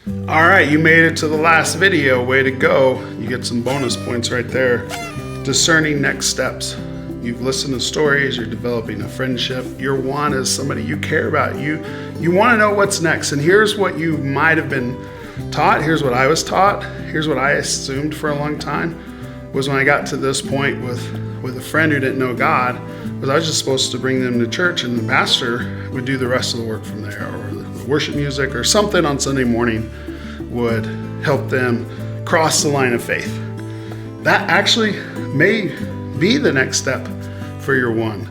All right, you made it to the last video. Way to go. You get some bonus points right there. Discerning next steps. You've listened to stories, you're developing a friendship. Your one is somebody you care about. You want to know what's next. And here's what you might have been taught. Here's what I was taught. Here's what I assumed for a long time was when I got to this point with a friend who didn't know God, was I was just supposed to bring them to church and the pastor would do the rest of the work from there, or the worship music or something on Sunday morning would help them cross the line of faith. That actually may be the next step for your one.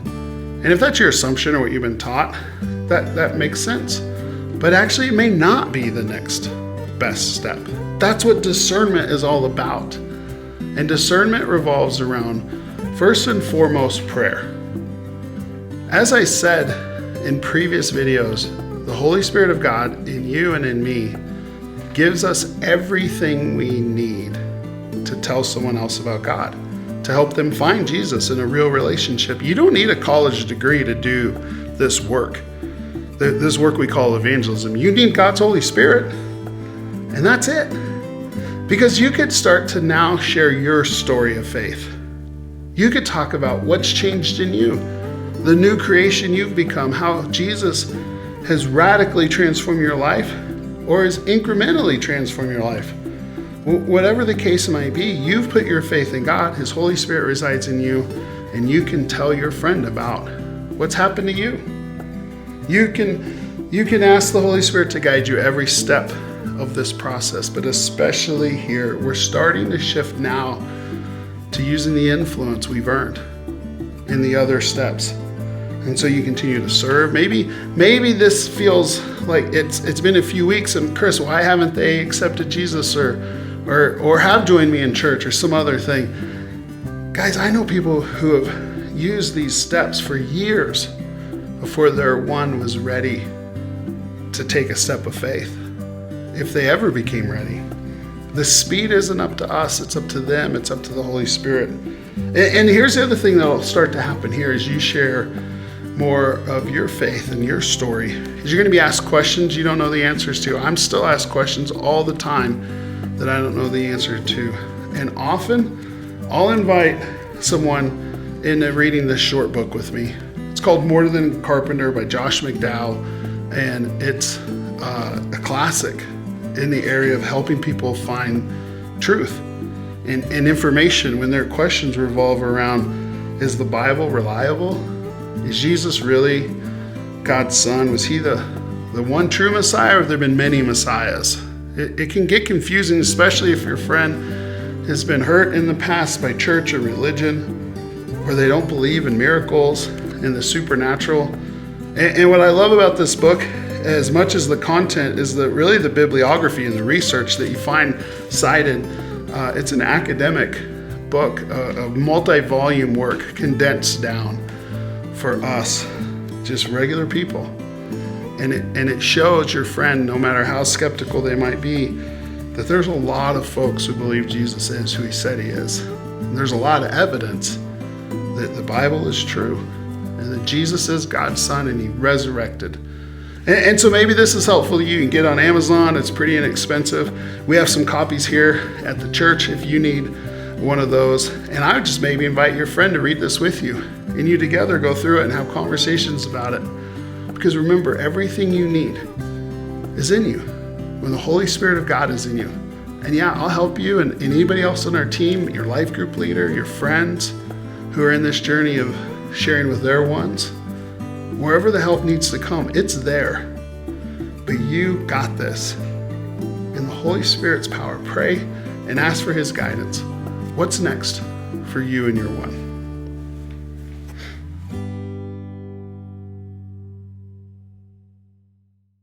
And if that's your assumption or what you've been taught, that makes sense. But actually it may not be the next best step. That's what discernment is all about. And discernment revolves around, first and foremost, prayer. As I said in previous videos, the Holy Spirit of God in you and in me gives us everything we need to tell someone else about God, to help them find Jesus in a real relationship. You don't need a college degree to do this work. This work we call evangelism. You need God's Holy Spirit, and that's it. Because you could start to now share your story of faith. You could talk about what's changed in you, the new creation you've become, how Jesus has radically transformed your life or has incrementally transformed your life. Whatever the case might be, you've put your faith in God, His Holy Spirit resides in you, and you can tell your friend about what's happened to you. You can ask the Holy Spirit to guide you every step of this process, but especially here, we're starting to shift now to using the influence we've earned in the other steps. And so you continue to serve. Maybe this feels like it's been a few weeks and Chris, why haven't they accepted Jesus or have joined me in church or some other thing? Guys, I know people who have used these steps for years before their one was ready to take a step of faith, if they ever became ready. The speed isn't up to us, it's up to them, it's up to the Holy Spirit. And here's the other thing that'll start to happen here as you share more of your faith and your story, is you're going to be asked questions you don't know the answers to. I'm still asked questions all the time that I don't know the answer to. And often I'll invite someone into reading this short book with me. It's called More Than Carpenter by Josh McDowell, and it's a classic in the area of helping people find truth and information when their questions revolve around, is the Bible reliable? Is Jesus really God's Son? Was He the one true Messiah, or have there been many Messiahs? It can get confusing, especially if your friend has been hurt in the past by church or religion, or they don't believe in miracles and the supernatural. And what I love about this book, as much as the content, is really the bibliography and the research that you find cited. It's an academic book, a multi-volume work condensed down for us, just regular people. And it shows your friend, no matter how skeptical they might be, that there's a lot of folks who believe Jesus is who He said He is. And there's a lot of evidence that the Bible is true and that Jesus is God's Son and He resurrected. And so maybe this is helpful to you. You can get on Amazon. It's pretty inexpensive. We have some copies here at the church if you need one of those. And I would just maybe invite your friend to read this with you, and you together go through it and have conversations about it. Because remember, everything you need is in you when the Holy Spirit of God is in you. And yeah, I'll help you and anybody else on our team, your life group leader, your friends who are in this journey of sharing with their ones. Wherever the help needs to come, it's there. But you got this. In the Holy Spirit's power, pray and ask for His guidance. What's next for you and your one?